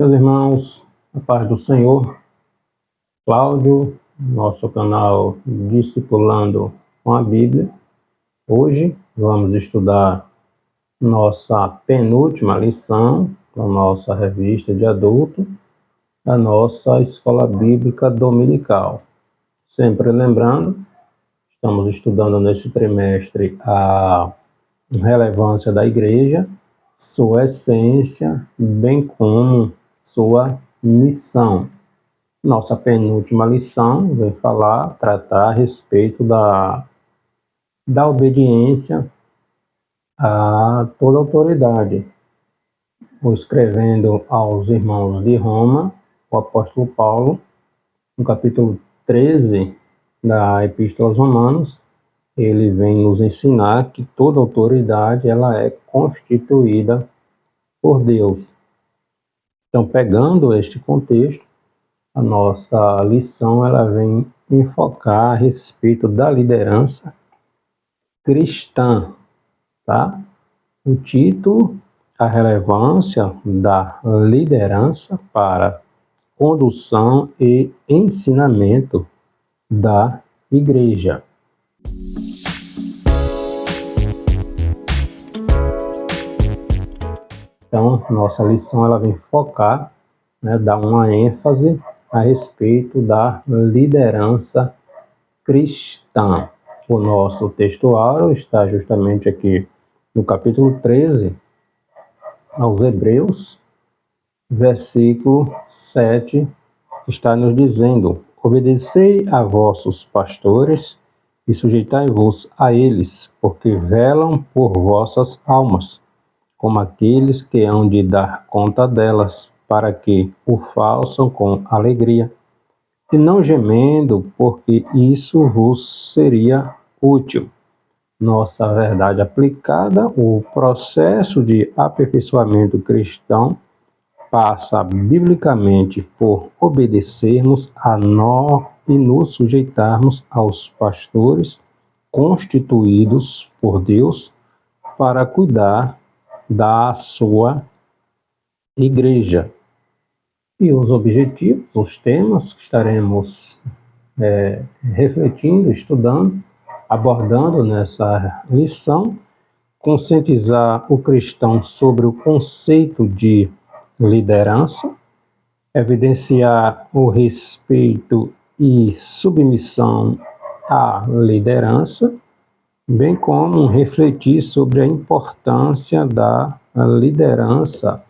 Meus irmãos, a paz do Senhor, Cláudio, nosso canal Discipulando com a Bíblia. Hoje vamos estudar nossa penúltima lição da nossa revista de adulto, da nossa escola bíblica dominical. Sempre lembrando, estamos estudando neste trimestre a relevância da igreja, sua essência, bem como sua missão. Nossa penúltima lição vai tratar a respeito da obediência a toda autoridade. Escrevendo aos irmãos de Roma, o apóstolo Paulo, no capítulo 13 da Epístola aos Romanos, ele vem nos ensinar que toda autoridade ela é constituída por Deus. Então, pegando este contexto, a nossa lição ela vem enfocar a respeito da liderança cristã, tá? O título, a relevância da liderança para condução e ensinamento da igreja. Então, nossa lição ela vem focar, dar uma ênfase a respeito da liderança cristã. O nosso textuário está justamente aqui no capítulo 13, aos Hebreus, versículo 7, está nos dizendo: obedecei a vossos pastores e sujeitai-vos a eles, porque velam por vossas almas, como aqueles que hão de dar conta delas, para que o façam com alegria, e não gemendo, porque isso vos seria útil. Nossa verdade aplicada, o processo de aperfeiçoamento cristão passa biblicamente por obedecermos a nós e nos sujeitarmos aos pastores constituídos por Deus para cuidar da sua igreja. E os objetivos, os temas que estaremos refletindo, estudando, abordando nessa lição: conscientizar o cristão sobre o conceito de liderança, evidenciar o respeito e submissão à liderança, bem como refletir sobre a importância da liderança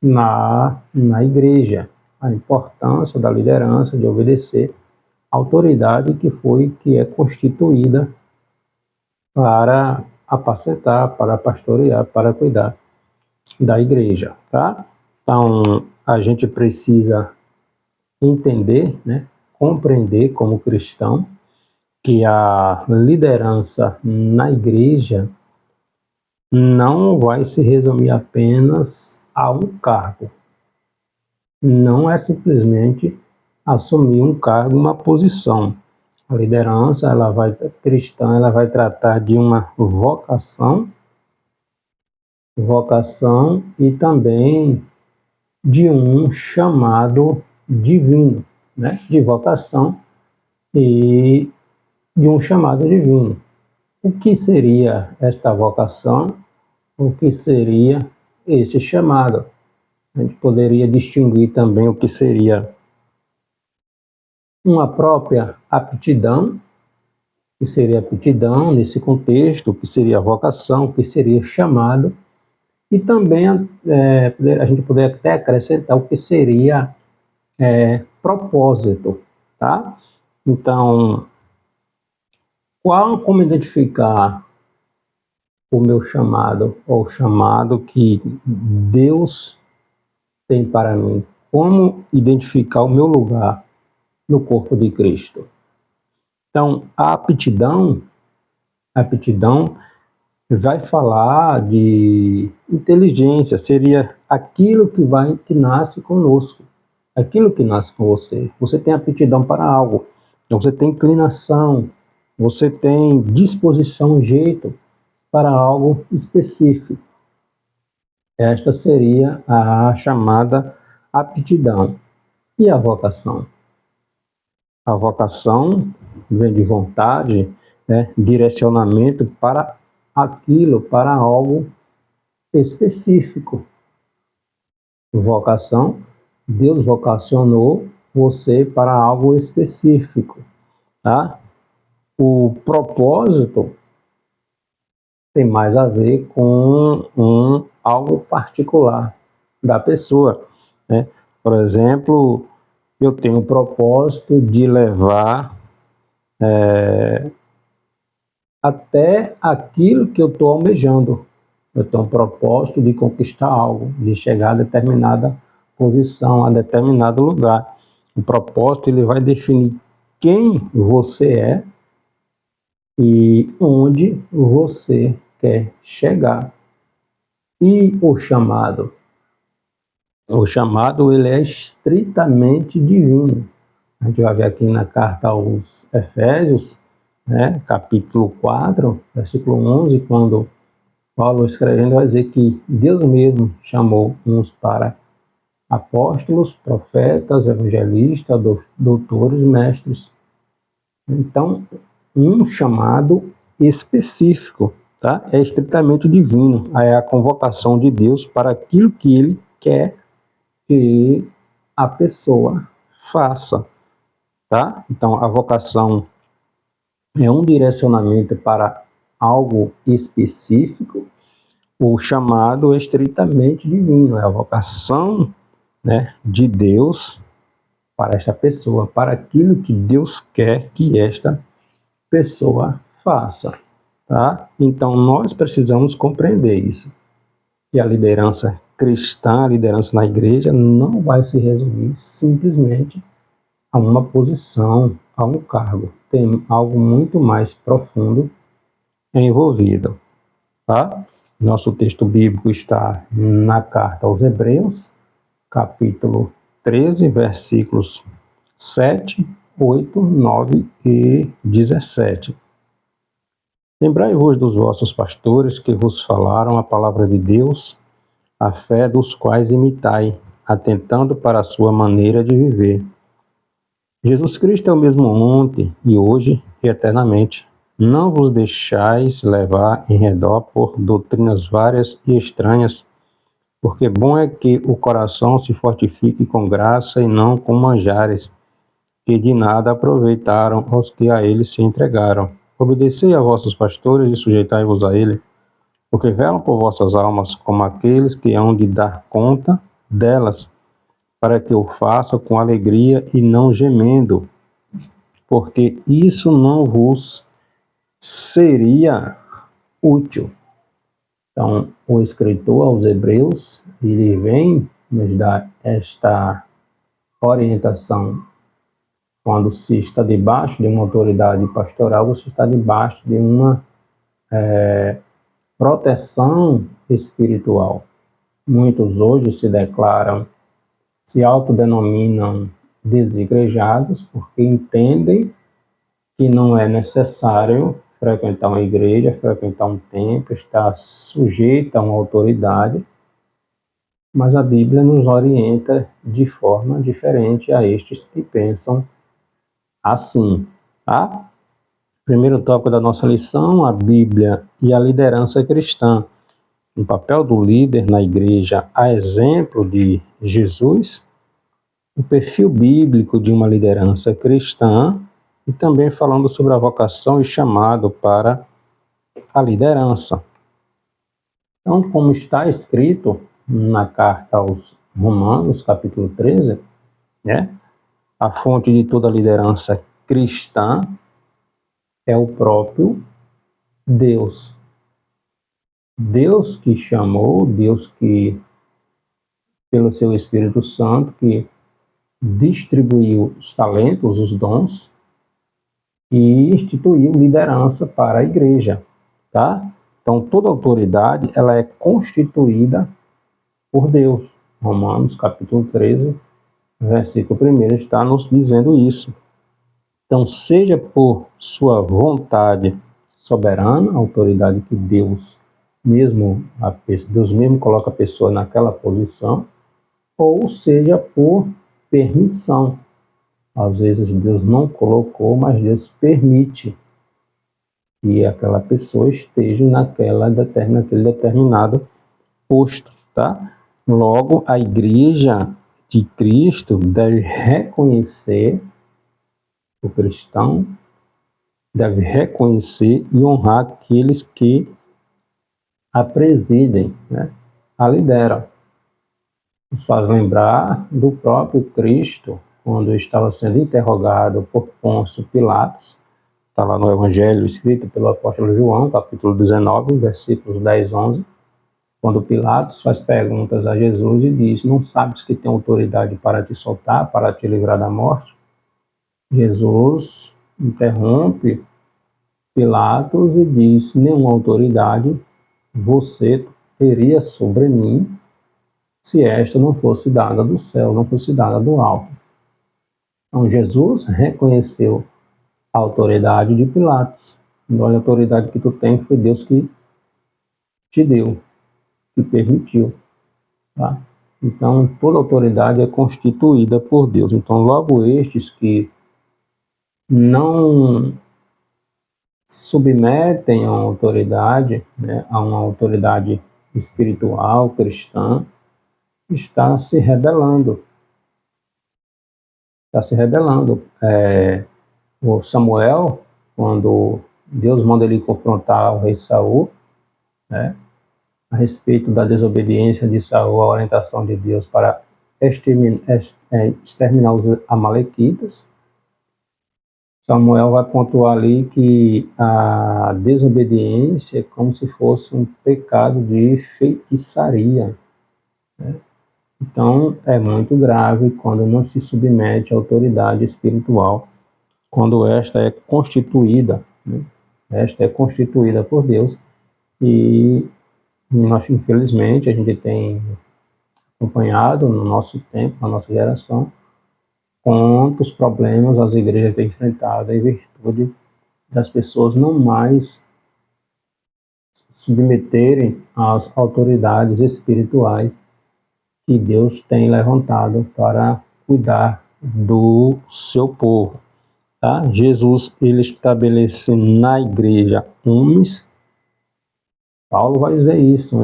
na igreja, a importância da liderança de obedecer à autoridade que é constituída para apacentar, para pastorear, para cuidar da igreja, tá? Então, a gente precisa entender, compreender como cristão, que a liderança na igreja não vai se resumir apenas a um cargo. Não é simplesmente assumir um cargo, uma posição. A liderança cristã ela vai tratar de uma vocação e também de um chamado divino, de vocação e de um chamado divino. O que seria esta vocação? O que seria esse chamado? A gente poderia distinguir também o que seria uma própria aptidão, que seria aptidão nesse contexto, o que seria vocação, o que seria chamado, e também a gente poderia até acrescentar o que seria propósito, tá? Então, como identificar o meu chamado, ou o chamado que Deus tem para mim? Como identificar o meu lugar no corpo de Cristo? Então, a aptidão vai falar de inteligência, seria aquilo que nasce conosco, aquilo que nasce com você. Você tem aptidão para algo, então você tem inclinação, você tem disposição, jeito para algo específico. Esta seria a chamada aptidão. E a vocação? A vocação vem de vontade, né, direcionamento para aquilo, para algo específico. Vocação, Deus vocacionou você para algo específico, tá? O propósito tem mais a ver com algo particular da pessoa, né? Por exemplo, eu tenho o propósito de levar até aquilo que eu estou almejando. Eu tenho um propósito de conquistar algo, de chegar a determinada posição, a determinado lugar. O propósito ele vai definir quem você é e onde você quer chegar. E o chamado? O chamado ele é estritamente divino. A gente vai ver aqui na carta aos Efésios, né, capítulo 4, versículo 11, quando Paulo escrevendo vai dizer que Deus mesmo chamou uns para apóstolos, profetas, evangelistas, doutores, mestres. Então, um chamado específico, tá? É estritamente divino, é a convocação de Deus para aquilo que Ele quer que a pessoa faça, tá? Então, a vocação é um direcionamento para algo específico. O chamado é estritamente divino, é a vocação, né, de Deus para esta pessoa, para aquilo que Deus quer que esta pessoa faça, tá? Então nós precisamos compreender isso, que a liderança cristã, a liderança na igreja não vai se resumir simplesmente a uma posição, a um cargo. Tem algo muito mais profundo envolvido, tá? Nosso texto bíblico está na carta aos Hebreus, capítulo 13, versículos 7, 8, 9 e 17. Lembrai-vos dos vossos pastores que vos falaram a palavra de Deus, a fé dos quais imitai, atentando para a sua maneira de viver. Jesus Cristo é o mesmo ontem e hoje e eternamente. Não vos deixais levar em redor por doutrinas várias e estranhas, porque bom é que o coração se fortifique com graça e não com manjares, que de nada aproveitaram os que a eles se entregaram. Obedecei a vossos pastores e sujeitai-vos a ele, porque velam por vossas almas como aqueles que hão de dar conta delas, para que o façam com alegria e não gemendo, porque isso não vos seria útil. Então, o escritor aos Hebreus, ele vem nos dar esta orientação. Quando se está debaixo de uma autoridade pastoral, você está debaixo de uma proteção espiritual. Muitos hoje se declaram, se autodenominam desigrejados, porque entendem que não é necessário frequentar uma igreja, frequentar um templo, estar sujeito a uma autoridade, mas a Bíblia nos orienta de forma diferente a estes que pensam assim, tá? Primeiro tópico da nossa lição, a Bíblia e a liderança cristã. O papel do líder na igreja, a exemplo de Jesus, o perfil bíblico de uma liderança cristã e também falando sobre a vocação e chamado para a liderança. Então, como está escrito na carta aos Romanos, capítulo 13, né, a fonte de toda liderança cristã é o próprio Deus. Deus que chamou, Deus que, pelo seu Espírito Santo, que distribuiu os talentos, os dons, e instituiu liderança para a igreja, tá? Então, toda autoridade, ela é constituída por Deus. Romanos, capítulo 13, versículo 1, está nos dizendo isso. Então, seja por sua vontade soberana, a autoridade que Deus mesmo coloca a pessoa naquela posição, ou seja por permissão. Às vezes Deus não colocou, mas Deus permite que aquela pessoa esteja naquele determinado posto, tá? Logo, a igreja de Cristo deve reconhecer, o cristão deve reconhecer e honrar aqueles que a presidem, né? A lideram. Nos faz lembrar do próprio Cristo, quando estava sendo interrogado por Pôncio Pilatos. Está lá no Evangelho escrito pelo apóstolo João, capítulo 19, versículos 10 e 11, quando Pilatos faz perguntas a Jesus e diz: não sabes que tem autoridade para te soltar, para te livrar da morte? Jesus interrompe Pilatos e diz: nenhuma autoridade você teria sobre mim se esta não fosse dada do céu, não fosse dada do alto. Então Jesus reconheceu a autoridade de Pilatos. Olha, a autoridade que tu tem foi Deus que te deu, que permitiu. Tá? Então, toda autoridade é constituída por Deus. Então, logo estes que não se submetem a uma autoridade, né, a uma autoridade espiritual, cristã, está se rebelando. Está se rebelando. O Samuel, quando Deus manda ele confrontar o rei Saul, né, a respeito da desobediência de Saul à orientação de Deus para exterminar os amalequitas, Samuel vai pontuar ali que a desobediência é como se fosse um pecado de feitiçaria, né? Então, é muito grave quando não se submete à autoridade espiritual, quando esta é constituída, né? Esta é constituída por Deus e nós, infelizmente, a gente tem acompanhado no nosso tempo, na nossa geração, quantos problemas as igrejas têm enfrentado em virtude das pessoas não mais submeterem às autoridades espirituais que Deus tem levantado para cuidar do seu povo. Tá? Jesus, ele estabelece na igreja homens. Paulo vai dizer isso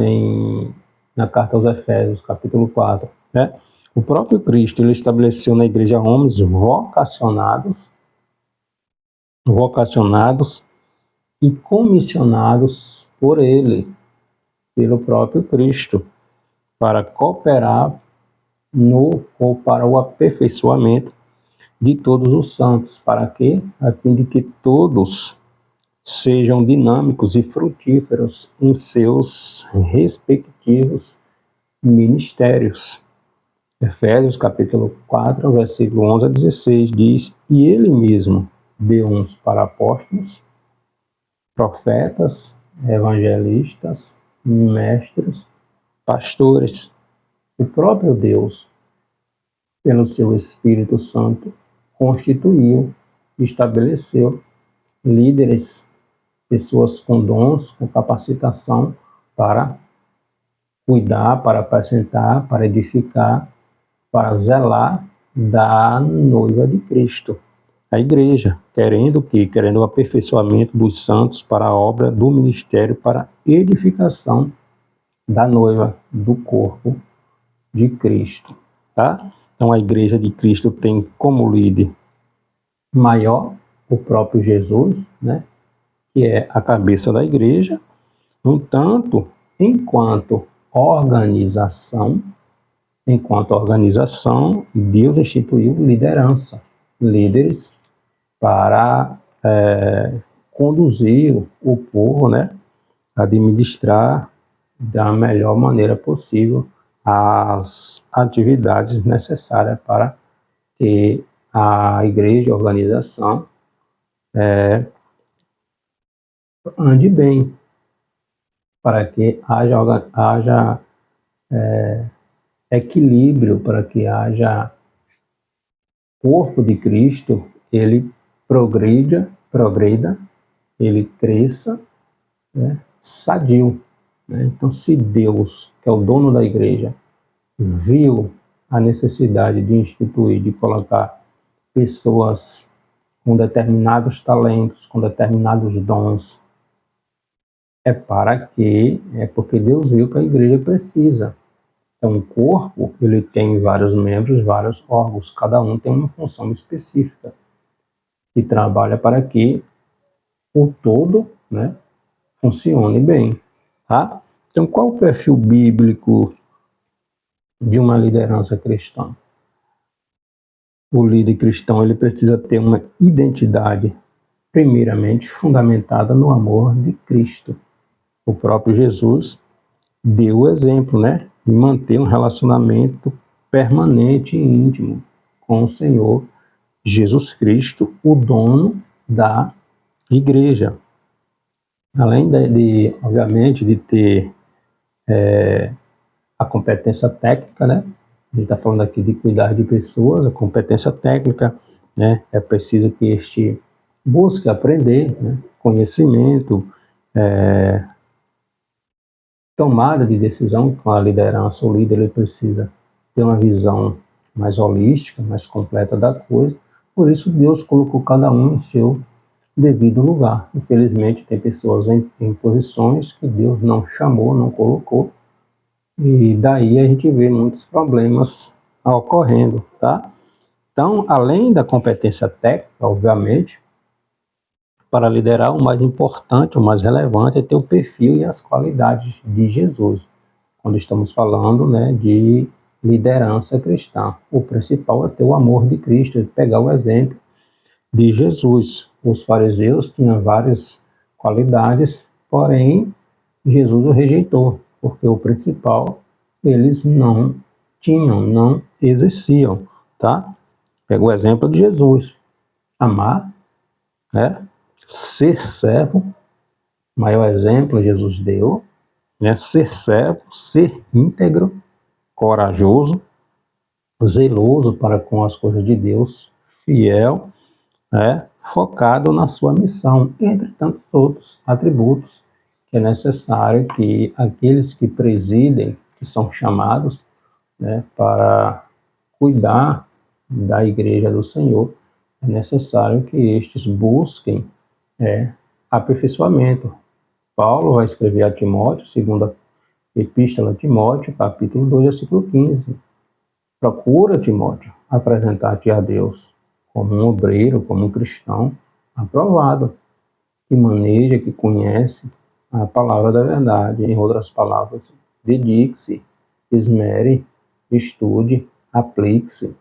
na carta aos Efésios, capítulo 4. Né? O próprio Cristo, ele estabeleceu na igreja homens vocacionados e comissionados por ele, pelo próprio Cristo, para cooperar ou para o aperfeiçoamento de todos os santos, para quê? A fim de que todos sejam dinâmicos e frutíferos em seus respectivos ministérios. Efésios capítulo 4, versículo 11 a 16 diz: e ele mesmo deu uns para apóstolos, profetas, evangelistas, mestres, pastores. O próprio Deus, pelo seu Espírito Santo, constituiu, estabeleceu líderes, pessoas com dons, com capacitação para cuidar, para apresentar, para edificar, para zelar da noiva de Cristo, a igreja, querendo o quê? Querendo o aperfeiçoamento dos santos para a obra do ministério, para a edificação da noiva, do corpo de Cristo, tá? Então a igreja de Cristo tem como líder maior o próprio Jesus, né? Que é a cabeça da igreja. No entanto, enquanto organização, Deus instituiu liderança, líderes para conduzir o povo, né, administrar da melhor maneira possível as atividades necessárias para que a igreja, a organização, ande bem, para que haja equilíbrio, para que haja corpo de Cristo, ele progrida, ele cresça, né, sadio. Né? Então, se Deus, que é o dono da igreja, viu a necessidade de instituir, de colocar pessoas com determinados talentos, com determinados dons, porque Deus viu que a igreja precisa. Então, o corpo, ele tem vários membros, vários órgãos, cada um tem uma função específica e trabalha para que o todo, né, funcione bem, tá? Então, qual o perfil bíblico de uma liderança cristã? O líder cristão, ele precisa ter uma identidade, primeiramente, fundamentada no amor de Cristo. O próprio Jesus deu o exemplo, né, de manter um relacionamento permanente e íntimo com o Senhor Jesus Cristo, o dono da igreja. Além obviamente, de ter a competência técnica, né? A gente está falando aqui de cuidar de pessoas, a competência técnica, né? É preciso que este busque aprender, né? Conhecimento, tomada de decisão com a liderança. O líder, ele precisa ter uma visão mais holística, mais completa da coisa. Por isso, Deus colocou cada um em seu devido lugar. Infelizmente, tem pessoas em posições que Deus não chamou, não colocou, e daí a gente vê muitos problemas ocorrendo, tá? Então, além da competência técnica, obviamente, para liderar, o mais importante, o mais relevante é ter o perfil e as qualidades de Jesus. Quando estamos falando, né, de liderança cristã, o principal é ter o amor de Cristo, é pegar o exemplo de Jesus. Os fariseus tinham várias qualidades, porém Jesus o rejeitou, porque o principal eles não tinham, não exerciam, tá? Pega o exemplo de Jesus, amar, né? Ser servo, maior exemplo Jesus deu, né? Ser servo, ser íntegro, corajoso, zeloso para com as coisas de Deus, fiel, focado na sua missão, entre tantos outros atributos que é necessário que aqueles que presidem, que são chamados, né, para cuidar da igreja do Senhor, é necessário que estes busquem aperfeiçoamento. Paulo vai escrever a Timóteo, segunda epístola a Timóteo, capítulo 2, versículo 15. Procura, Timóteo, apresentar-te a Deus como um obreiro, como um cristão aprovado, que maneja, que conhece a palavra da verdade. Em outras palavras, dedique-se, esmere, estude, aplique-se,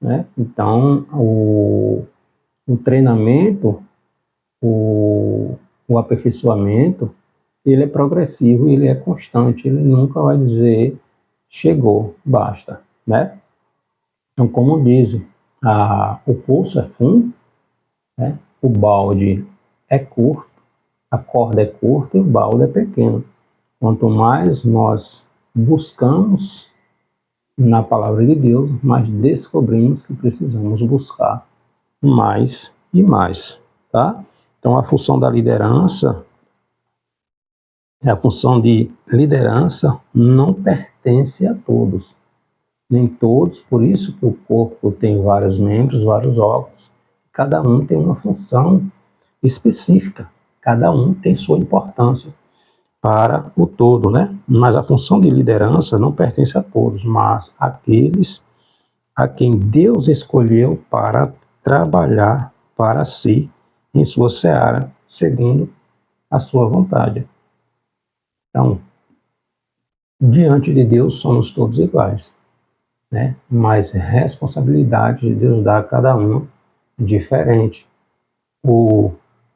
né? Então, o treinamento, o aperfeiçoamento, ele é progressivo, ele é constante, ele nunca vai dizer chegou, basta, né? Então, como dizem, o poço é fundo, né? O balde é curto, a corda é curta e o balde é pequeno. Quanto mais nós buscamos na palavra de Deus, mais descobrimos que precisamos buscar mais e mais, tá? Então, a função da liderança, a função de liderança não pertence a todos. Nem todos, por isso que o corpo tem vários membros, vários órgãos, cada um tem uma função específica, cada um tem sua importância para o todo, né? Mas a função de liderança não pertence a todos, mas àqueles a quem Deus escolheu para trabalhar para si em sua seara, segundo a sua vontade. Então, diante de Deus somos todos iguais, né? Mas responsabilidade de Deus dá a cada um diferente. O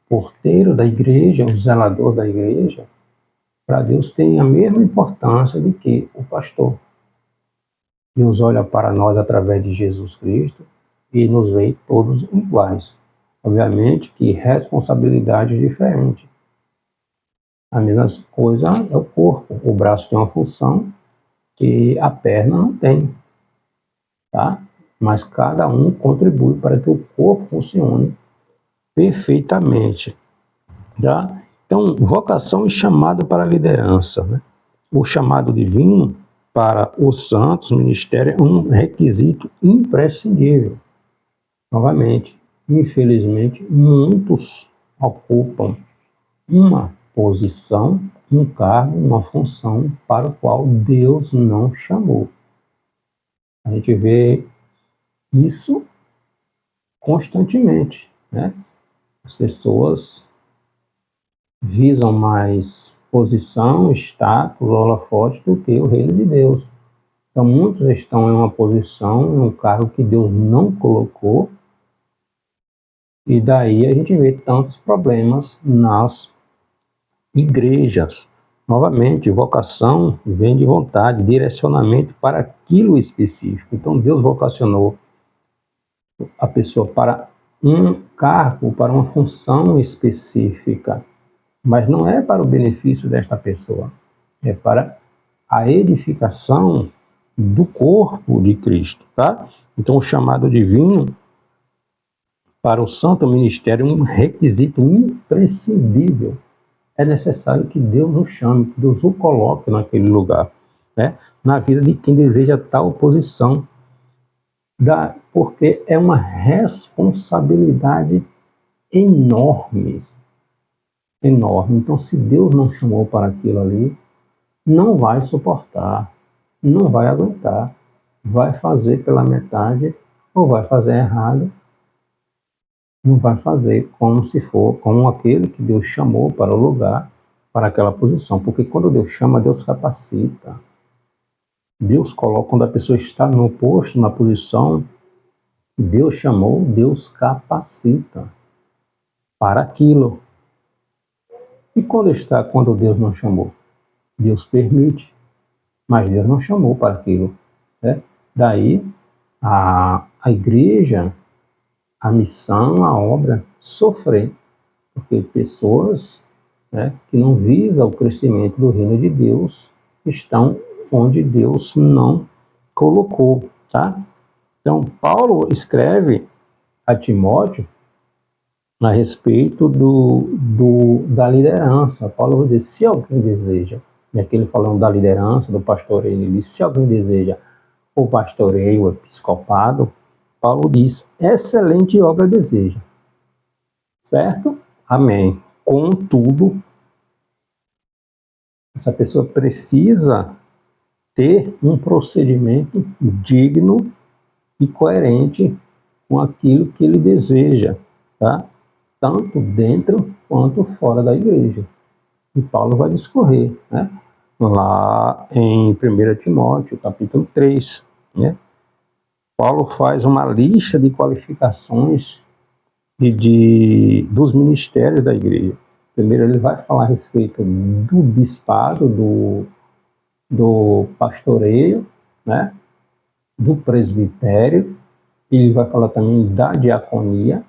porteiro da igreja, o zelador da igreja, para Deus tem a mesma importância de que o pastor. Deus olha para nós através de Jesus Cristo e nos vê todos iguais. Obviamente que responsabilidade diferente. A mesma coisa é o corpo. O braço tem uma função que a perna não tem, tá? Mas cada um contribui para que o corpo funcione perfeitamente, tá? Então, vocação e chamado para a liderança, né? O chamado divino para os santos, o ministério é um requisito imprescindível. Novamente, infelizmente, muitos ocupam uma posição, um cargo, uma função para o qual Deus não chamou. A gente vê isso constantemente, né? As pessoas visam mais posição, status, holofote do que o reino de Deus. Então, muitos estão em uma posição, em um cargo que Deus não colocou, e daí a gente vê tantos problemas nas igrejas. Novamente, vocação vem de vontade, direcionamento para aquilo específico. Então, Deus vocacionou a pessoa para um cargo, para uma função específica, mas não é para o benefício desta pessoa, é para a edificação do corpo de Cristo, tá? Então, o chamado divino para o santo ministério é um requisito imprescindível. É necessário que Deus o chame, que Deus o coloque naquele lugar, né? Na vida de quem deseja tal posição, porque é uma responsabilidade enorme, enorme. Então, se Deus não chamou para aquilo ali, não vai suportar, não vai aguentar, vai fazer pela metade ou vai fazer errado, não vai fazer como se for como aquele que Deus chamou para o lugar, para aquela posição, porque quando Deus chama, Deus capacita. Deus coloca, quando a pessoa está no posto, na posição que Deus chamou, Deus capacita para aquilo. E quando Deus não chamou? Deus permite, mas Deus não chamou para aquilo, né? Daí a igreja, a missão, a obra sofrer, porque pessoas, né, que não visam o crescimento do reino de Deus estão onde Deus não colocou, tá? Então, Paulo escreve a Timóteo a respeito da liderança. Paulo vai dizer, se alguém deseja, e aqui ele falando da liderança, do pastoreio, ele diz, se alguém deseja o pastoreio, o episcopado, Paulo diz, excelente obra deseja. Certo? Amém. Contudo, essa pessoa precisa ter um procedimento digno e coerente com aquilo que ele deseja, tá? Tanto dentro quanto fora da igreja. E Paulo vai discorrer, né? Lá em 1 Timóteo, capítulo 3, né? Paulo faz uma lista de qualificações dos ministérios da igreja. Primeiro ele vai falar a respeito do bispado, do pastoreio, né? Do presbitério. Ele vai falar também da diaconia,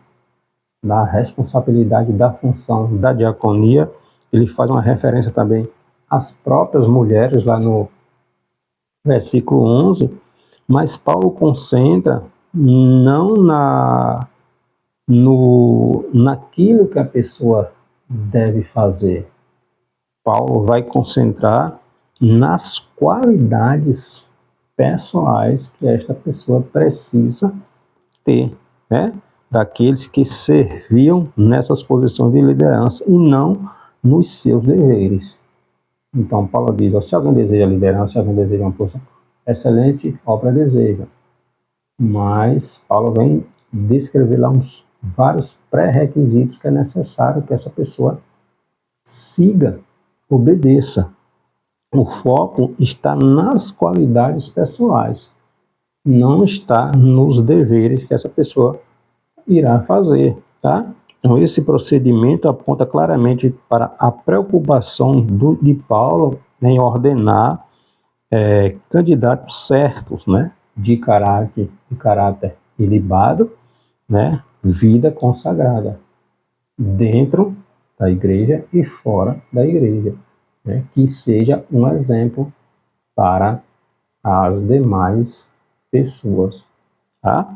da responsabilidade da função da diaconia. Ele faz uma referência também às próprias mulheres, lá no versículo 11, mas Paulo concentra não naquilo que a pessoa deve fazer. Paulo vai concentrar nas qualidades pessoais que esta pessoa precisa ter, né? Daqueles que serviam nessas posições de liderança e não nos seus deveres. Então, Paulo diz, ó, se alguém deseja liderança, se alguém deseja uma posição, excelente obra deseja. Mas Paulo vem descrever lá vários pré-requisitos que é necessário que essa pessoa siga, obedeça. O foco está nas qualidades pessoais, não está nos deveres que essa pessoa irá fazer, tá? Então, esse procedimento aponta claramente para a preocupação de Paulo em ordenar candidatos certos, né? De caráter ilibado, né? Vida consagrada, dentro da igreja e fora da igreja, né? Que seja um exemplo para as demais pessoas, tá?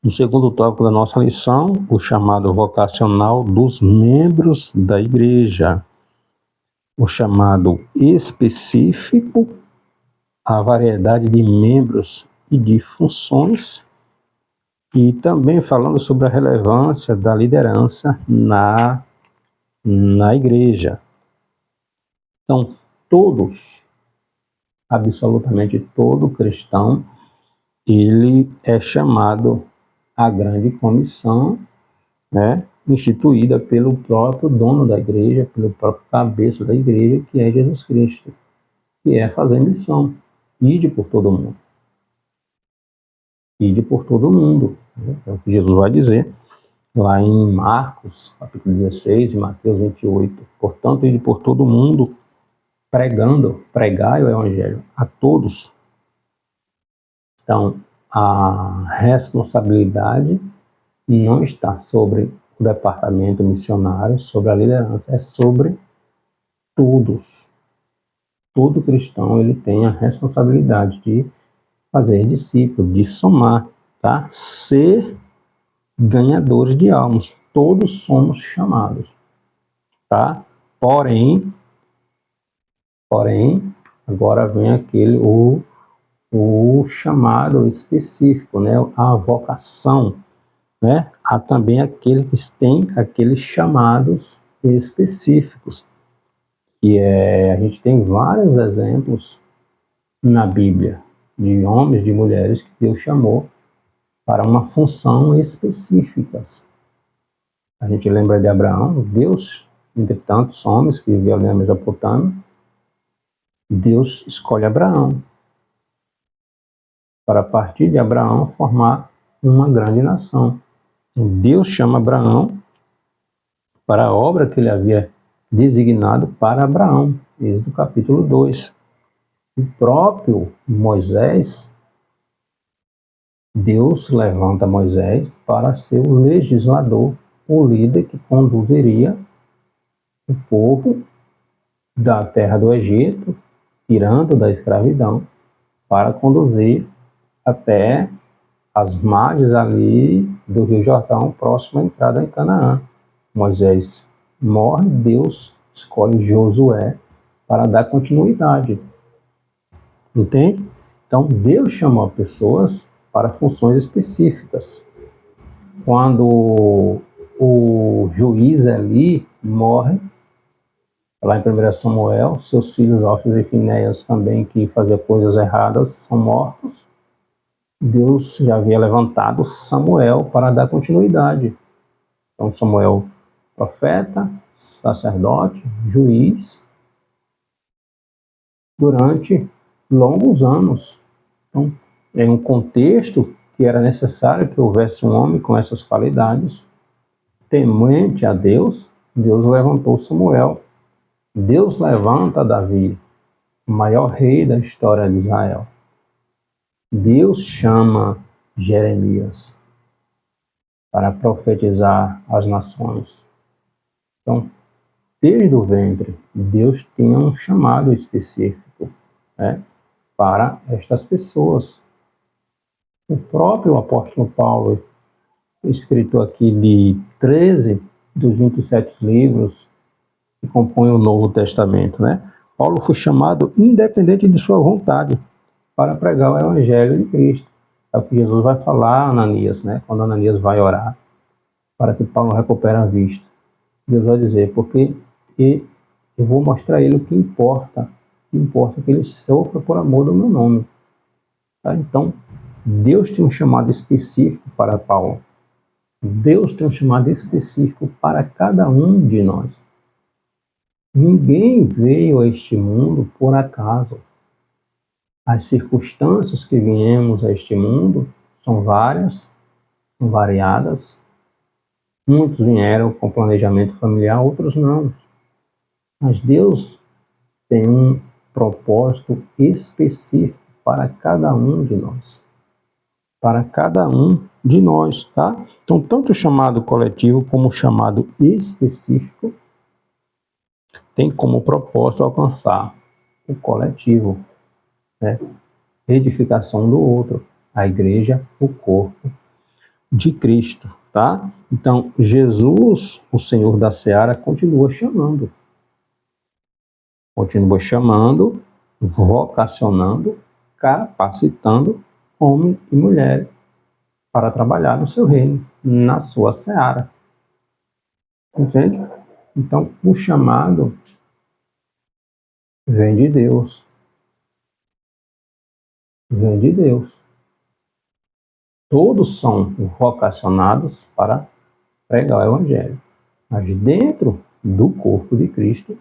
No segundo tópico da nossa lição, o chamado vocacional dos membros da igreja. O chamado específico a variedade de membros e de funções, e também falando sobre a relevância da liderança na igreja. Então, todos, absolutamente todo cristão, ele é chamado à grande comissão, né, instituída pelo próprio dono da igreja, pelo próprio cabeça da igreja, que é Jesus Cristo, que é fazer missão, ide por todo mundo. Ide por todo mundo, né? É o que Jesus vai dizer lá em Marcos, capítulo 16, e Mateus 28. Portanto, ide por todo mundo, pregai o evangelho a todos. Então, a responsabilidade não está sobre o departamento missionário, sobre a liderança, é sobre todos. Todo cristão ele tem a responsabilidade de fazer discípulo, de somar, tá? Ser ganhadores de almas. Todos somos chamados, tá? Porém, agora vem o chamado específico, né? A vocação, né? Há também aqueles que têm aqueles chamados específicos, que a gente tem vários exemplos na Bíblia de homens, de mulheres que Deus chamou para uma função específica. A gente lembra de Abraão, Deus, entre tantos homens que viviam ali na Mesopotâmia, Deus escolhe Abraão para, a partir de Abraão, formar uma grande nação. Deus chama Abraão para a obra que ele havia designado para Abraão. Êxodo capítulo 2. O próprio Moisés, Deus levanta Moisés para ser o legislador, o líder que conduziria o povo da terra do Egito, tirando da escravidão, para conduzir até as margens ali do Rio Jordão, próximo à entrada em Canaã. Moisés morre, Deus escolhe Josué para dar continuidade. Entende? Então, Deus chamou pessoas para funções específicas. Quando o juiz Eli morre, lá em 1 Samuel, seus filhos Ofni e Finéias também, que faziam coisas erradas, são mortos. Deus já havia levantado Samuel para dar continuidade. Então, Samuel, profeta, sacerdote, juiz, durante longos anos. Então, em um contexto que era necessário que houvesse um homem com essas qualidades, temente a Deus, Deus levantou Samuel. Deus levanta Davi, o maior rei da história de Israel. Deus chama Jeremias para profetizar às nações. Então, desde o ventre, Deus tinha um chamado específico, né, para estas pessoas. O próprio apóstolo Paulo, escritor aqui de 13 dos 27 livros que compõem o Novo Testamento, né? Paulo foi chamado independente de sua vontade para pregar o Evangelho de Cristo. É o que Jesus vai falar a Ananias, né? Quando Ananias vai orar para que Paulo recupere a vista. Deus vai dizer, porque eu vou mostrar a ele o que importa que ele sofra por amor do meu nome. Tá? Então, Deus tem um chamado específico para Paulo. Deus tem um chamado específico para cada um de nós. Ninguém veio a este mundo por acaso. As circunstâncias que viemos a este mundo são várias, são variadas. Muitos vieram com planejamento familiar, outros não. Mas Deus tem um propósito específico para cada um de nós. Para cada um de nós, tá? Então, tanto o chamado coletivo como o chamado específico tem como propósito alcançar o coletivo, né? Edificação do outro, a igreja, o corpo de Cristo, tá? Então, Jesus, o Senhor da Seara, continua chamando, vocacionando, capacitando homens e mulheres para trabalhar no seu reino, na sua seara. Entende? Então, o chamado vem de Deus. Vem de Deus. Todos são vocacionados para pregar o Evangelho. Mas dentro do corpo de Cristo,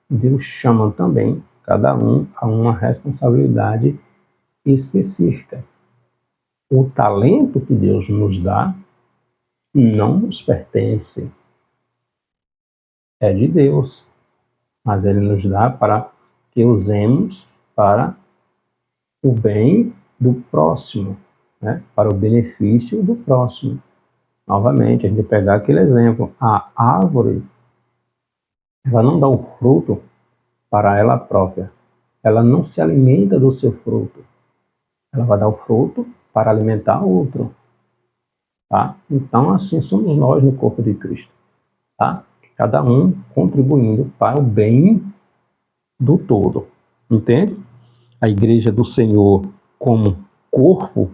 Deus chama também cada um a uma responsabilidade específica. O talento que Deus nos dá não nos pertence. É de Deus. Mas Ele nos dá para que usemos para o bem do próximo, né? Para o benefício do próximo. Novamente, a gente pegar aquele exemplo, a árvore, ela não dá o fruto para ela própria, ela não se alimenta do seu fruto, ela vai dar o fruto para alimentar outro, tá? Então, assim somos nós no corpo de Cristo, tá? Cada um contribuindo para o bem do todo, entende? A igreja do Senhor, como corpo,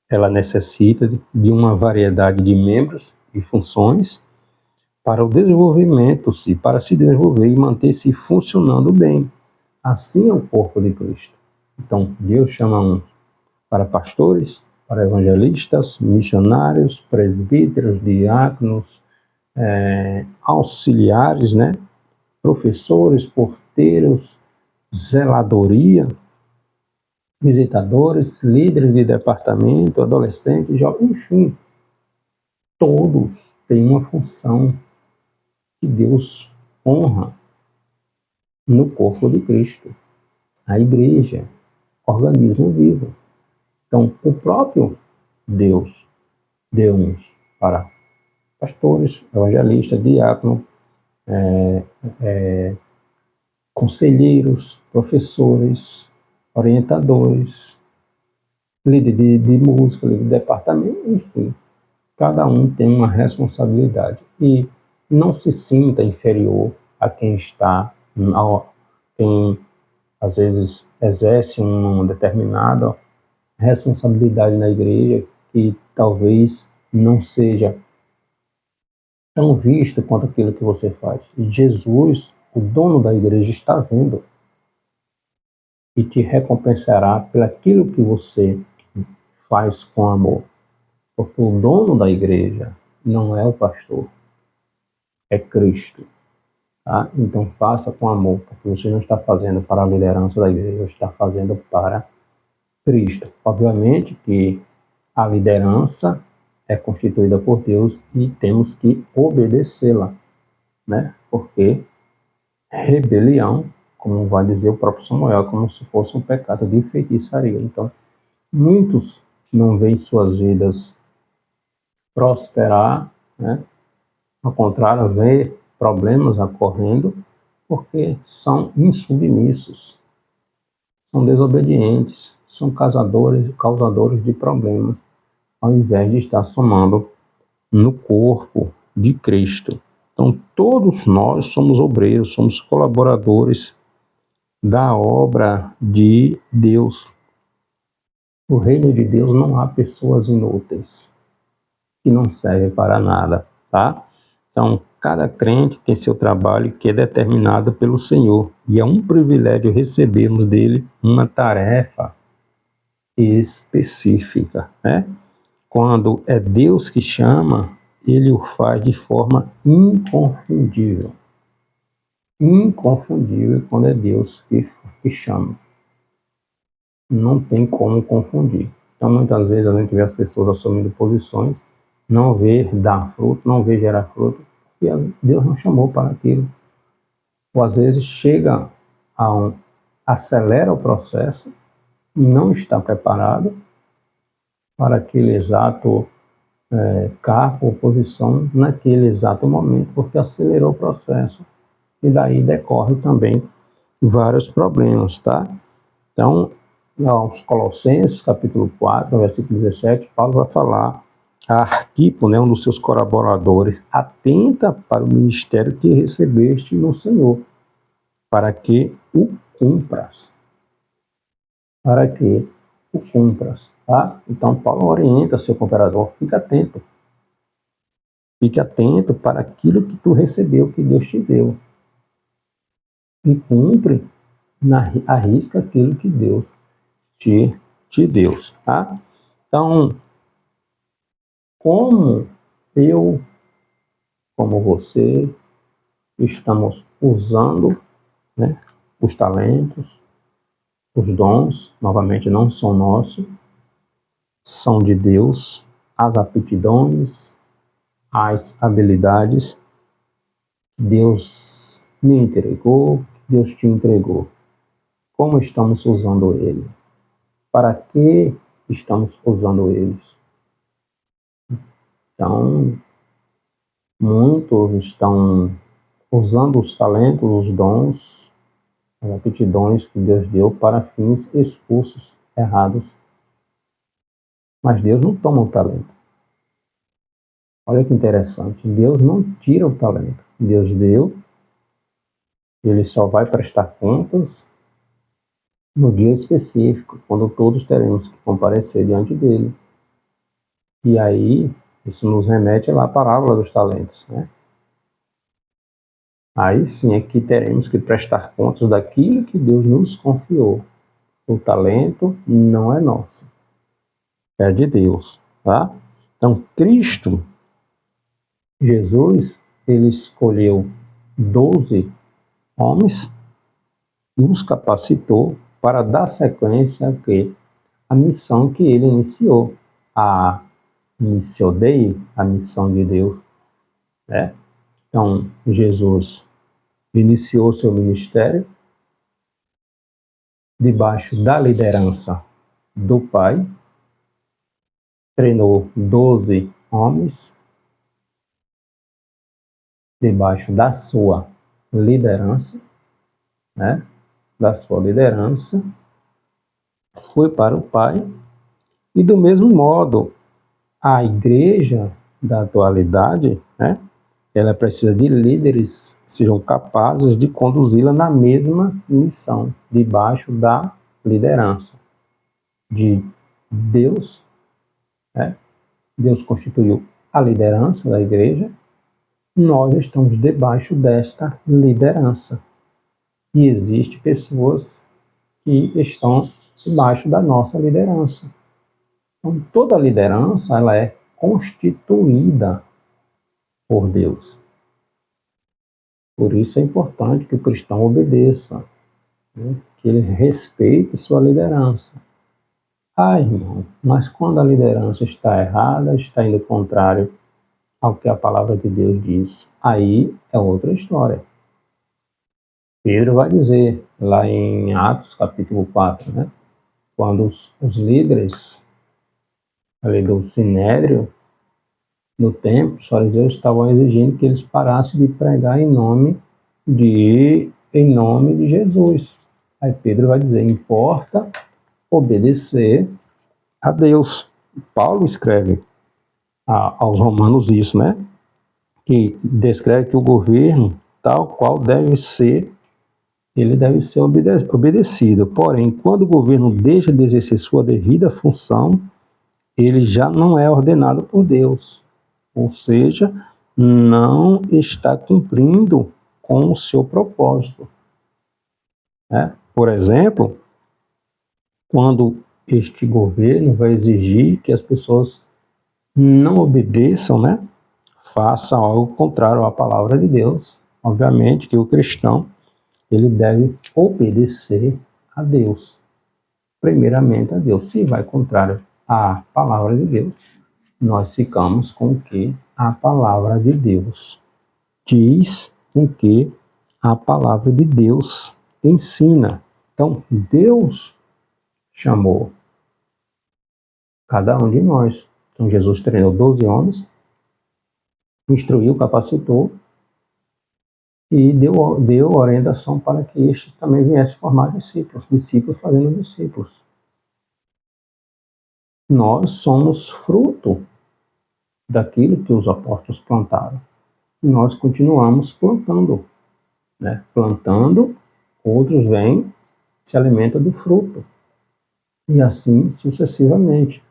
ela necessita de uma variedade de membros e funções para o desenvolvimento, para se desenvolver e manter-se funcionando bem. Assim é o corpo de Cristo. Então, Deus chama uns para pastores, para evangelistas, missionários, presbíteros, diáconos, auxiliares, né? Professores, porteiros, zeladoria, visitadores, líderes de departamento, adolescentes, jovens, enfim, todos têm uma função que Deus honra no corpo de Cristo, a igreja, organismo vivo. Então, o próprio Deus deu-nos para pastores, evangelistas, diáconos, conselheiros, professores, orientadores, líder de música, líder de departamento, enfim. Cada um tem uma responsabilidade. E não se sinta inferior a quem está, quem às vezes exerce uma determinada responsabilidade na igreja que talvez não seja tão visto quanto aquilo que você faz. Jesus, o dono da igreja, está vendo e te recompensará pelaquilo que você faz com amor. Porque o dono da igreja não é o pastor, é Cristo. Tá? Então faça com amor, porque você não está fazendo para a liderança da igreja, você está fazendo para Cristo. Obviamente que a liderança é constituída por Deus e temos que obedecê-la, né? Porque rebelião, como vai dizer o próprio Samuel, é como se fosse um pecado de feitiçaria. Então, muitos não veem suas vidas prosperar, né? Ao contrário, vê problemas ocorrendo porque são insubmissos, são desobedientes, são causadores de problemas, ao invés de estar somando no corpo de Cristo. Então, todos nós somos obreiros, somos colaboradores da obra de Deus. No reino de Deus não há pessoas inúteis, que não servem para nada, tá? Então, cada crente tem seu trabalho que é determinado pelo Senhor, e é um privilégio recebermos dele uma tarefa específica, né? Quando é Deus que chama, ele o faz de forma inconfundível. Inconfundível quando é Deus que chama. Não tem como confundir. Então, muitas vezes a gente vê as pessoas assumindo posições, não vê dar fruto, não vê gerar fruto, porque Deus não chamou para aquilo. Ou às vezes chega acelera o processo, não está preparado para aquele exato cargo ou posição naquele exato momento, porque acelerou o processo. E daí decorre também vários problemas, tá? Então, aos Colossenses, capítulo 4, versículo 17, Paulo vai falar a Arquipo, né, um dos seus colaboradores, atenta para o ministério que recebeste no Senhor, para que o cumpras. para que o cumpras, tá? Então, Paulo orienta seu cooperador, fica atento. Fique atento para aquilo que tu recebeu, que Deus te deu. E cumpre, arrisca aquilo que Deus te deu, tá? Então, como eu, como você, estamos usando, né, os talentos, os dons, novamente não são nossos, são de Deus, as aptidões, as habilidades que Deus me entregou, que Deus te entregou. Como estamos usando ele? Para que estamos usando eles? Então, muitos estão usando os talentos, os dons, as aptidões que Deus deu para fins expulsos, errados. Mas Deus não toma o talento. Olha que interessante, Deus não tira o talento. Deus deu, ele só vai prestar contas no dia específico, quando todos teremos que comparecer diante dele. E aí, isso nos remete lá à parábola dos talentos, né? Aí sim é que teremos que prestar contas daquilo que Deus nos confiou. O talento não é nosso, é de Deus, tá? Então, Cristo, Jesus, ele escolheu 12 homens e os capacitou para dar sequência à missão que ele iniciou, a Missio Dei, a missão de Deus, né? Então, Jesus iniciou seu ministério debaixo da liderança do Pai, treinou 12 homens debaixo da sua liderança, né? Da sua liderança, foi para o Pai, e do mesmo modo, a igreja da atualidade, né? Ela precisa de líderes que sejam capazes de conduzi-la na mesma missão, debaixo da liderança de Deus, né? Deus constituiu a liderança da igreja, nós estamos debaixo desta liderança. E existem pessoas que estão debaixo da nossa liderança. Então, toda liderança ela é constituída por Deus. Por isso é importante que o cristão obedeça, né? Que ele respeite sua liderança. Ah, irmão, mas quando a liderança está errada, está indo contrário ao que a palavra de Deus diz, aí é outra história. Pedro vai dizer, lá em Atos capítulo 4, né? Quando os líderes ali do Sinédrio, no templo, os fariseus estavam exigindo que eles parassem de pregar em nome de Jesus. Aí Pedro vai dizer, importa obedecer a Deus. Paulo escreve aos romanos isso, né? Que descreve que o governo, tal qual deve ser, ele deve ser obedecido. Porém, quando o governo deixa de exercer sua devida função, ele já não é ordenado por Deus. Ou seja, não está cumprindo com o seu propósito, né? Por exemplo, quando este governo vai exigir que as pessoas não obedeçam, né? Façam algo contrário à palavra de Deus. Obviamente que o cristão ele deve obedecer a Deus, primeiramente a Deus. Se vai contrário à palavra de Deus, nós ficamos com o que a palavra de Deus diz, com o que a palavra de Deus ensina. Então, Deus chamou cada um de nós. Então, Jesus treinou 12 homens, instruiu, capacitou e deu orientação para que estes também viessem formar discípulos fazendo discípulos. Nós somos fruto daquilo que os apóstolos plantaram. E nós continuamos plantando, né? Plantando, outros vêm, se alimentam do fruto. e assim sucessivamente.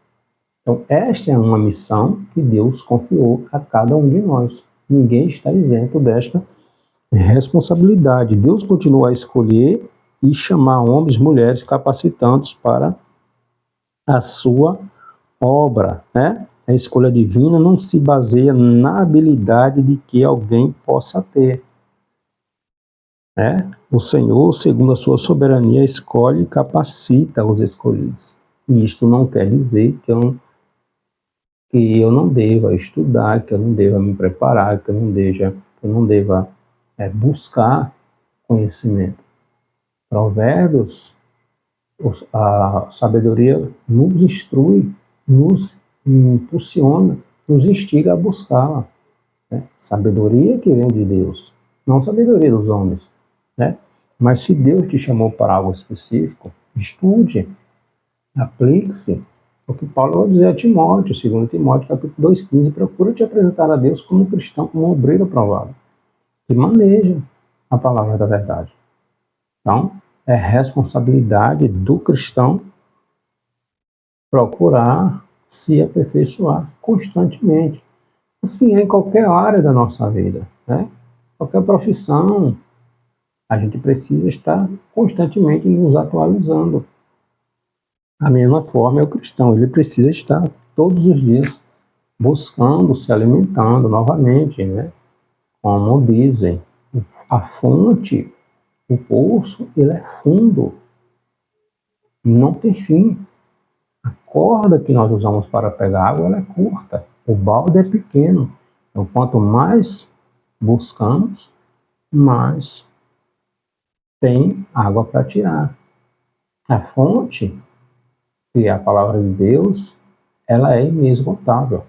Então, esta é uma missão que Deus confiou a cada um de nós. Ninguém está isento desta responsabilidade. Deus continua a escolher e chamar homens e mulheres capacitados para a sua obra, né? A escolha divina não se baseia na habilidade de que alguém possa ter, né? O Senhor, segundo a sua soberania, escolhe e capacita os escolhidos. E isto não quer dizer que eu não deva estudar, que eu não deva me preparar, que eu não deva buscar conhecimento. Provérbios, a sabedoria nos instrui, nos impulsiona, nos instiga a buscá-la. Né? Sabedoria que vem de Deus, não sabedoria dos homens. Né? Mas se Deus te chamou para algo específico, estude, aplique-se. O que Paulo vai dizer a Timóteo, 2 Timóteo, capítulo 2,15, procura te apresentar a Deus como cristão, como um obreiro aprovado, que maneja a palavra da verdade. Então, é responsabilidade do cristão procurar se aperfeiçoar constantemente. Assim é em qualquer área da nossa vida, né? Qualquer profissão, a gente precisa estar constantemente nos atualizando. Da mesma forma é o cristão, ele precisa estar todos os dias buscando, se alimentando novamente, né? Como dizem, a fonte, o poço, ele é fundo, não tem fim. A corda que nós usamos para pegar água, ela é curta, o balde é pequeno. Então, quanto mais buscamos, mais tem água para tirar. A fonte, que é a palavra de Deus, ela é inesgotável,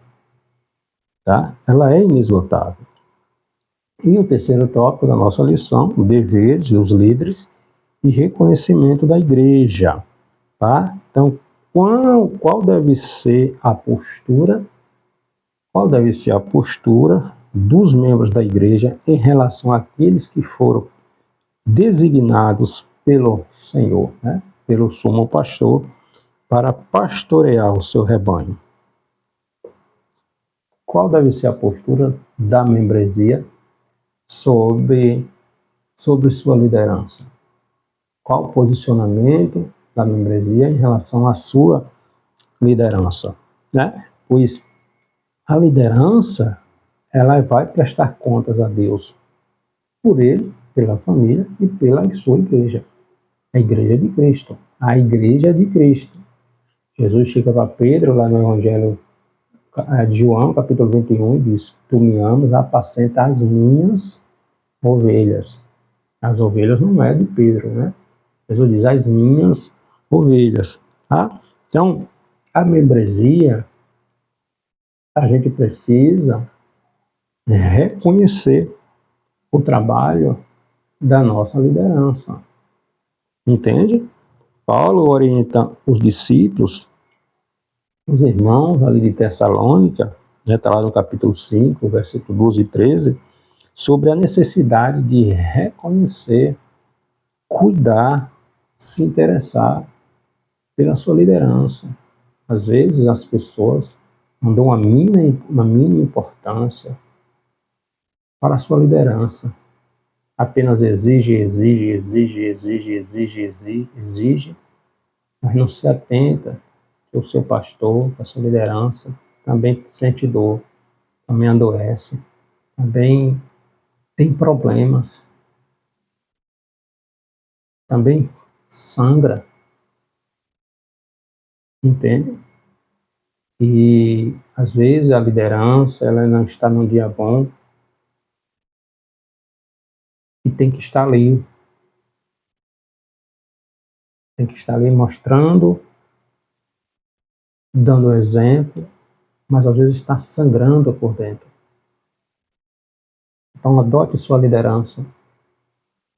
tá? Ela é inesgotável. E o terceiro tópico da nossa lição, deveres e os líderes e reconhecimento da igreja, tá? Então, qual deve ser a postura? Qual deve ser a postura dos membros da igreja em relação àqueles que foram designados pelo Senhor, né? Pelo sumo pastor, para pastorear o seu rebanho? Qual deve ser a postura da membresia sobre sua liderança? Qual o posicionamento da membresia em relação à sua liderança, né? Pois a liderança, ela vai prestar contas a Deus por ele, pela família e pela sua igreja. A igreja de Cristo. A igreja de Cristo. Jesus chega para Pedro lá no Evangelho de João, capítulo 21, e diz: Tu me amas, apacenta as minhas ovelhas. As ovelhas não é de Pedro, né? Jesus diz: as minhas ovelhas. Tá? Então, a membresia, a gente precisa reconhecer o trabalho da nossa liderança. Entende? Paulo orienta os discípulos, os irmãos ali de Tessalônica, está lá no capítulo 5, versículo 12 e 13, sobre a necessidade de reconhecer, cuidar, se interessar pela sua liderança. Às vezes as pessoas não dão uma mínima importância para a sua liderança. Apenas exige, mas não se atenta que o seu pastor, a sua liderança, também sente dor, também adoece, também tem problemas, também sangra, entende? E às vezes a liderança, ela não está num dia bom e tem que estar ali mostrando, dando exemplo, mas às vezes está sangrando por dentro. Então adote sua liderança,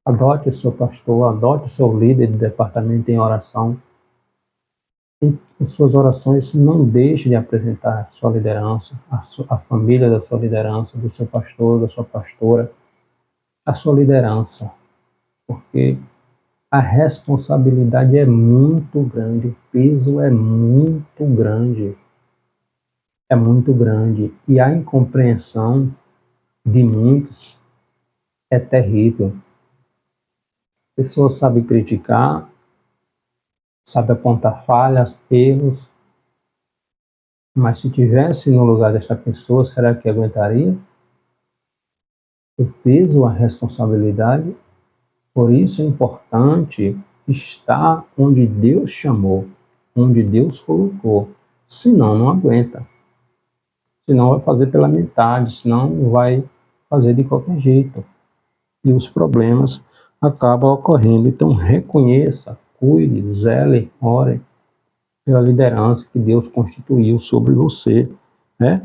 adote seu pastor, adote seu líder de departamento em oração. Em suas orações, não deixe de apresentar sua liderança, a família da sua liderança, do seu pastor, da sua pastora, a sua liderança, porque A responsabilidade é muito grande, o peso é muito grande. É muito grande. E a incompreensão de muitos é terrível. A pessoa sabe criticar, sabe apontar falhas, erros, mas se tivesse no lugar desta pessoa, será que aguentaria? O peso, a responsabilidade. Por isso é importante estar onde Deus chamou, onde Deus colocou. Senão, não aguenta. Senão vai fazer pela metade, senão vai fazer de qualquer jeito. E os problemas acabam ocorrendo. Então, reconheça, cuide, zele, ore pela liderança que Deus constituiu sobre você, né?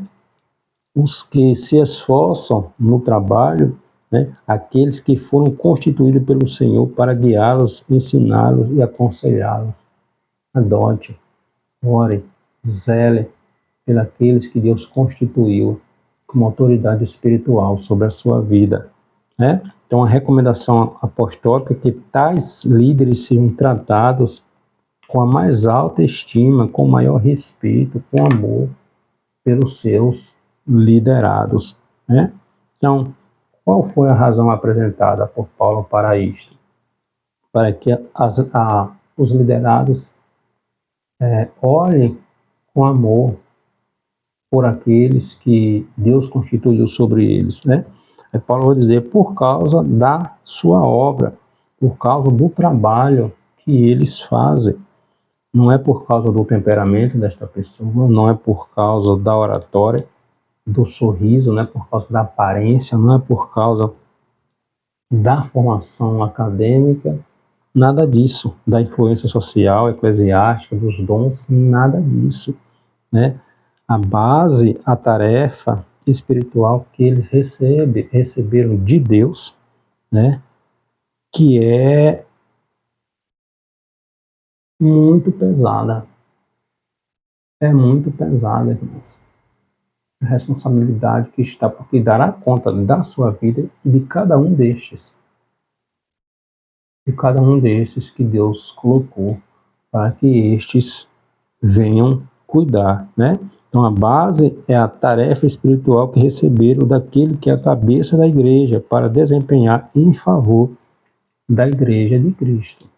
Os que se esforçam no trabalho, né? Aqueles que foram constituídos pelo Senhor para guiá-los, ensiná-los e aconselhá-los. Adote, ore, zele pelos que Deus constituiu como autoridade espiritual sobre a sua vida, né? Então, a recomendação apostólica é que tais líderes sejam tratados com a mais alta estima, com o maior respeito, com amor pelos seus liderados, né? Então, qual foi a razão apresentada por Paulo para isto? Para que os liderados olhem com amor por aqueles que Deus constituiu sobre eles, né? Aí Paulo vai dizer, por causa da sua obra, por causa do trabalho que eles fazem. Não é por causa do temperamento desta pessoa, não é por causa da oratória, do sorriso, não é por causa da aparência, não é por causa da formação acadêmica, nada disso, da influência social, eclesiástica, dos dons, nada disso, né? A base, a tarefa espiritual que eles receberam de Deus, né? Que é muito pesada. É muito pesada, irmãos. A responsabilidade que está porque dará conta da sua vida e de cada um destes. De cada um destes que Deus colocou para que estes venham cuidar, né? Então a base é a tarefa espiritual que receberam daquele que é a cabeça da igreja para desempenhar em favor da igreja de Cristo,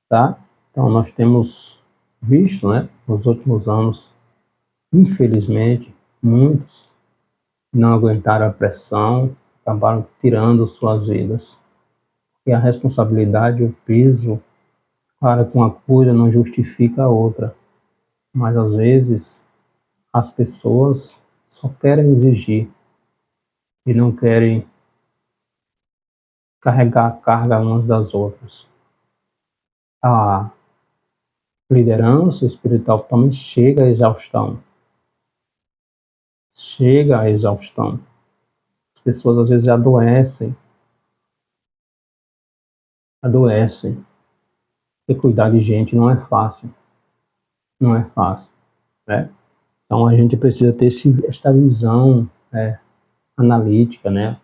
tá? Então nós temos visto, né, nos últimos anos, infelizmente, muitos não aguentaram a pressão, acabaram tirando suas vidas. E a responsabilidade, o peso, para com uma coisa não justifica a outra, mas às vezes as pessoas só querem exigir e não querem carregar a carga umas das outras. A liderança espiritual também chega à exaustão. Chega à exaustão. As pessoas às vezes adoecem. E cuidar de gente não é fácil. Não é fácil, né? Então a gente precisa ter esta visão analítica, né?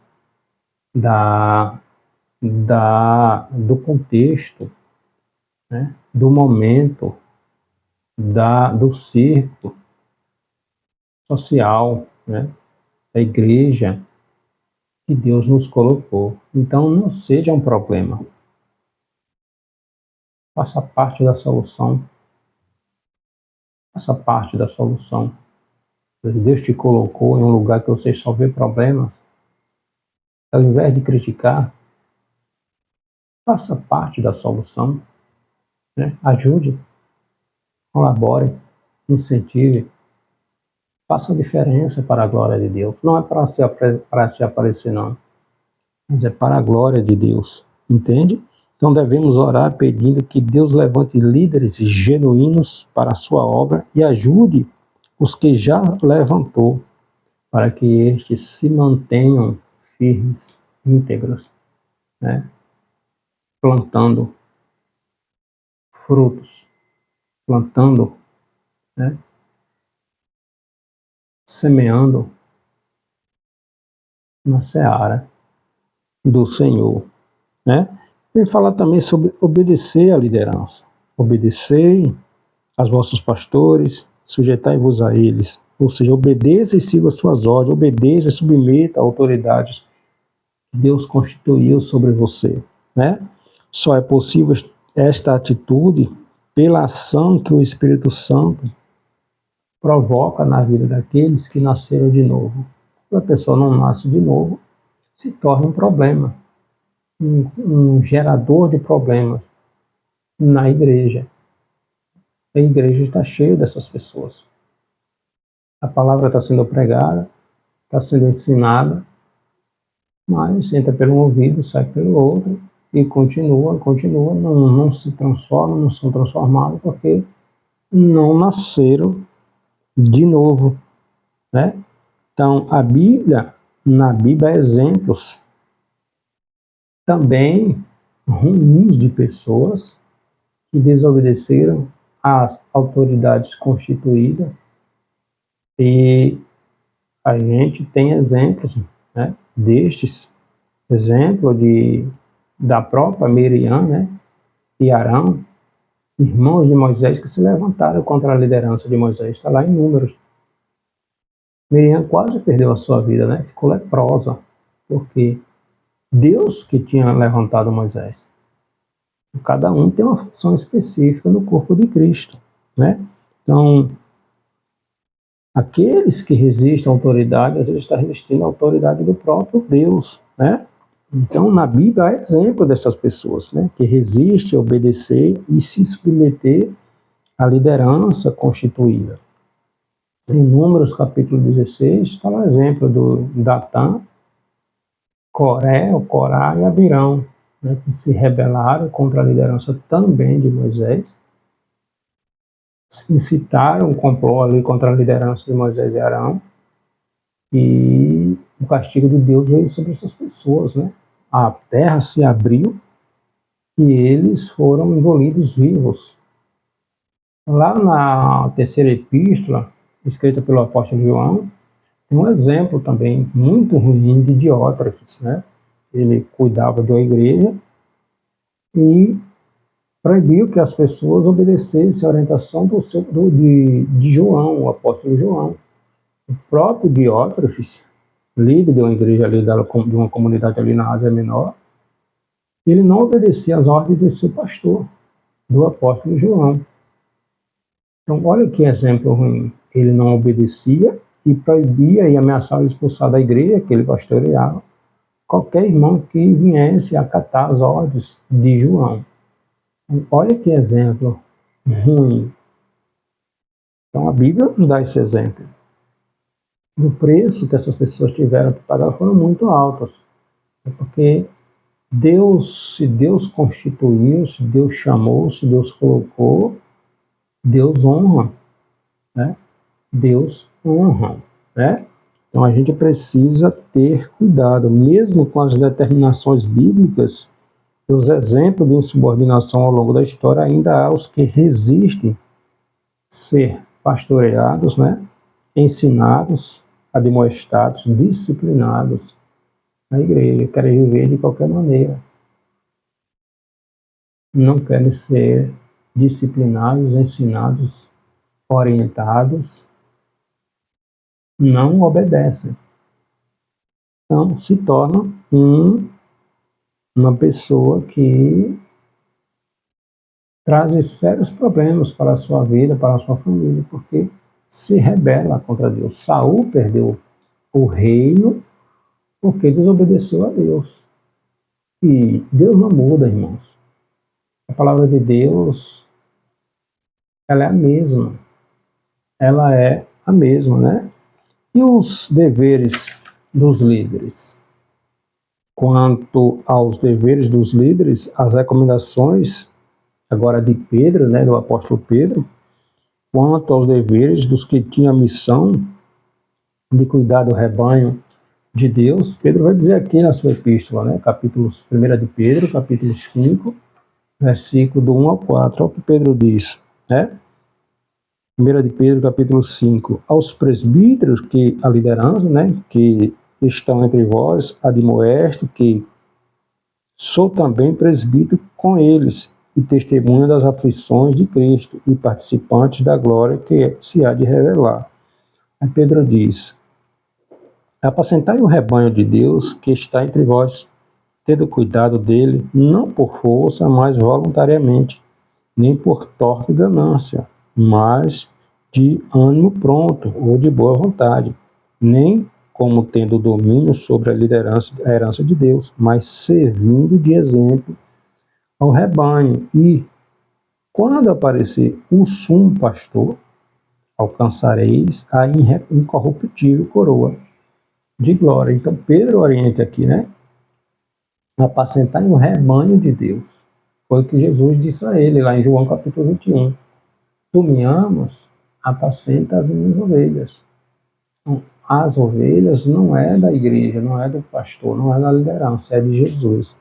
Do contexto, né? Do momento, do círculo social, né? Da igreja que Deus nos colocou. Então não seja um problema. Faça parte da solução. Faça parte da solução. Deus te colocou em um lugar que você só vê problemas. Ao invés de criticar, faça parte da solução, né? Ajude, colabore, incentive, faça a diferença para a glória de Deus. Não é para se aparecer, não, mas é para a glória de Deus, entende? Então devemos orar pedindo que Deus levante líderes genuínos para a sua obra e ajude os que já levantou, para que estes se mantenham firmes, íntegros, né? Plantando frutos, plantando, né? Semeando na seara do Senhor, né? Vem falar também sobre obedecer à liderança. Obedecei aos vossos pastores, sujeitai-vos a eles. Ou seja, obedeça e siga as suas ordens, obedeça e submeta a autoridades que Deus constituiu sobre você, né? Só é possível esta atitude pela ação que o Espírito Santo provoca na vida daqueles que nasceram de novo. Quando a pessoa não nasce de novo, se torna um problema, um gerador de problemas na igreja. A igreja está cheia dessas pessoas. A palavra está sendo pregada, está sendo ensinada, mas entra pelo ouvido, sai pelo outro, e continua, não se transforma, não são transformados, porque não nasceram de novo, né? Então, na Bíblia há exemplos também ruins de pessoas que desobedeceram às autoridades constituídas, e a gente tem exemplos, né, destes, exemplo da própria Miriam, né, e Arão, irmãos de Moisés, que se levantaram contra a liderança de Moisés. Está lá em Números. Miriam quase perdeu a sua vida, né? Ficou leprosa, porque Deus que tinha levantado Moisés. Cada um tem uma função específica no corpo de Cristo, né? Então, aqueles que resistem à autoridade, às vezes estão resistindo à autoridade do próprio Deus, né? Então, na Bíblia há exemplo dessas pessoas, né? Que resistem a obedecer e se submeter à liderança constituída. Em Números, capítulo 16, está o exemplo do Datã, Coré, o Corá e Abirão, né, que se rebelaram contra a liderança também de Moisés, incitaram um complô ali contra a liderança de Moisés e Arão, e o castigo de Deus veio sobre essas pessoas, né? A terra se abriu e eles foram engolidos vivos. Lá na terceira epístola, escrita pelo apóstolo João, tem um exemplo também muito ruim de Diótrefes, né? Ele cuidava de uma igreja e proibiu que as pessoas obedecessem a orientação de João, o apóstolo João. O próprio Diótrefes, líder de uma igreja ali, de uma comunidade ali na Ásia Menor, ele não obedecia às ordens do seu pastor, do apóstolo João. Então, olha que exemplo ruim. Ele não obedecia e proibia e ameaçava expulsar da igreja que ele pastoreava qualquer irmão que viesse acatar as ordens de João. Então, olha que exemplo ruim. Então, a Bíblia nos dá esse exemplo. O preço que essas pessoas tiveram que pagar foram muito altos. Porque se Deus constituiu, se Deus chamou, se Deus colocou, Deus honra, né? Deus honra, né? Então a gente precisa ter cuidado, mesmo com as determinações bíblicas, e os exemplos de insubordinação ao longo da história, ainda há os que resistem ser pastoreados, né? Ensinados, admoestados, disciplinados na igreja, querem viver de qualquer maneira. Não querem ser disciplinados, ensinados, orientados, não obedecem. Então, se torna uma pessoa que traz sérios problemas para a sua vida, para a sua família, porque se rebela contra Deus. Saul perdeu o reino porque desobedeceu a Deus. E Deus não muda, irmãos. A palavra de Deus, ela é a mesma. Ela é a mesma, né? E os deveres dos líderes? Quanto aos deveres dos líderes, as recomendações agora de Pedro, né, do apóstolo Pedro, quanto aos deveres dos que tinham a missão de cuidar do rebanho de Deus, Pedro vai dizer aqui na sua epístola, né, 1 de Pedro, capítulo 5, versículo do 1 ao 4, olha o que Pedro diz, né? 1 de Pedro, capítulo 5, aos presbíteros que a liderança, né, que estão entre vós, admoesto que Sou também presbítero com eles e testemunha das aflições de Cristo e participante da glória que se há de revelar. Aí Pedro diz: apacentai o rebanho de Deus que está entre vós, tendo cuidado dele, não por força, mas voluntariamente, nem por torpe ganância, mas de ânimo pronto ou de boa vontade, nem como tendo domínio sobre a herança de Deus, mas servindo de exemplo ao rebanho. E quando aparecer o sumo pastor, alcançareis a incorruptível coroa de glória. Então Pedro orienta aqui, né? Apacentar o rebanho de Deus. Foi o que Jesus disse a ele lá em João capítulo 21. Tu me amas, apacenta as minhas ovelhas. Então, as ovelhas não é da igreja, não é do pastor, não é da liderança, é de Jesus.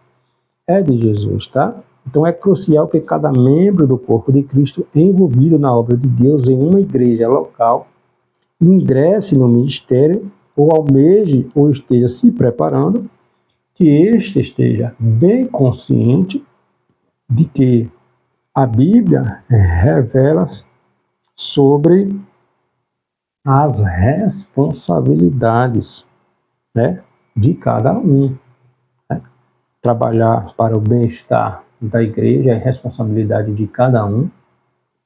É de Jesus, tá? Então é crucial que cada membro do corpo de Cristo envolvido na obra de Deus em uma igreja local ingresse no ministério ou almeje ou esteja se preparando, que este esteja bem consciente de que a Bíblia revela sobre as responsabilidades, né, de cada um. Né? Trabalhar para o bem-estar da igreja é responsabilidade de cada um,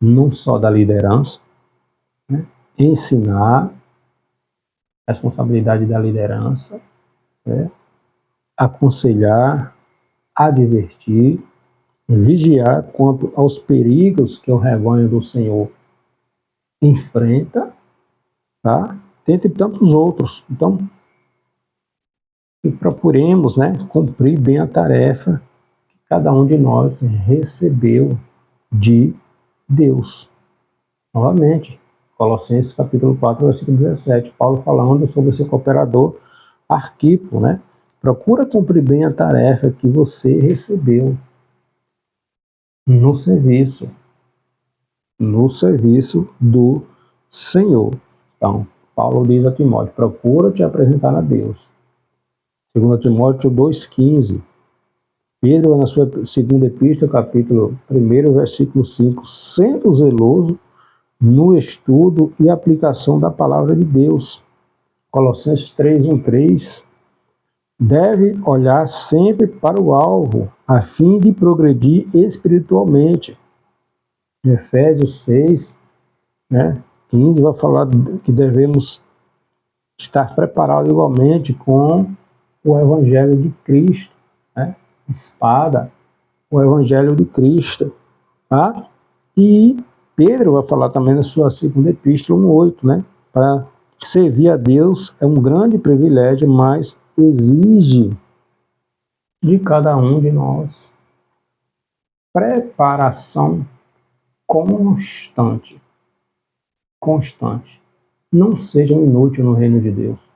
não só da liderança. Né? Ensinar, responsabilidade da liderança, né? Aconselhar, advertir, vigiar quanto aos perigos que o rebanho do Senhor enfrenta, tá? Dentre tantos outros. Então, que procuremos, né, cumprir bem a tarefa que cada um de nós recebeu de Deus. Novamente, Colossenses capítulo 4, versículo 17, Paulo falando sobre o seu cooperador Arquipo, né? Procura cumprir bem a tarefa que você recebeu no serviço do Senhor. Então, Paulo diz a Timóteo, procura te apresentar a Deus. 2 Timóteo 2,15. Pedro, na sua segunda epístola, capítulo 1, versículo 5, sendo zeloso no estudo e aplicação da palavra de Deus. Colossenses 3:1-3. Deve olhar sempre para o alvo, a fim de progredir espiritualmente. Efésios 6, né, 15, vai falar que devemos estar preparados igualmente com o Evangelho de Cristo, né? Espada, o Evangelho de Cristo, tá? E Pedro vai falar também na sua segunda epístola 1:8, né? Para servir a Deus é um grande privilégio, mas exige de cada um de nós preparação constante. Constante. Não seja um inútil no reino de Deus.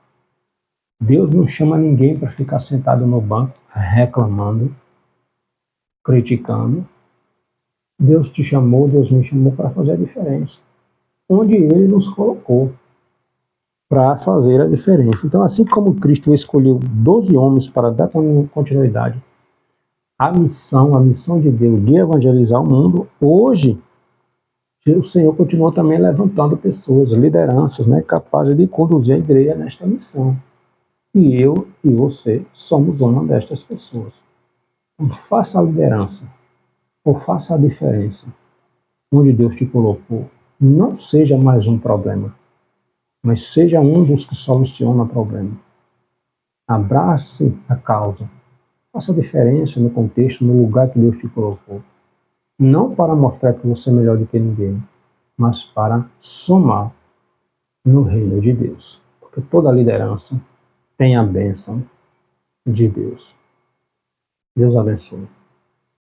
Deus não chama ninguém para ficar sentado no banco reclamando, criticando. Deus te chamou, Deus me chamou para fazer a diferença. Onde Ele nos colocou para fazer a diferença. Então, assim como Cristo escolheu 12 homens para dar continuidade à missão de Deus de evangelizar o mundo, hoje o Senhor continua também levantando pessoas, lideranças, né, capazes de conduzir a igreja nesta missão. E eu e você somos uma destas pessoas. Então, faça a liderança, ou faça a diferença onde Deus te colocou. Não seja mais um problema, mas seja um dos que soluciona o problema. Abrace a causa. Faça a diferença no contexto, no lugar que Deus te colocou. Não para mostrar que você é melhor do que ninguém, mas para somar no reino de Deus. Porque toda liderança tem a bênção de Deus. Deus abençoe.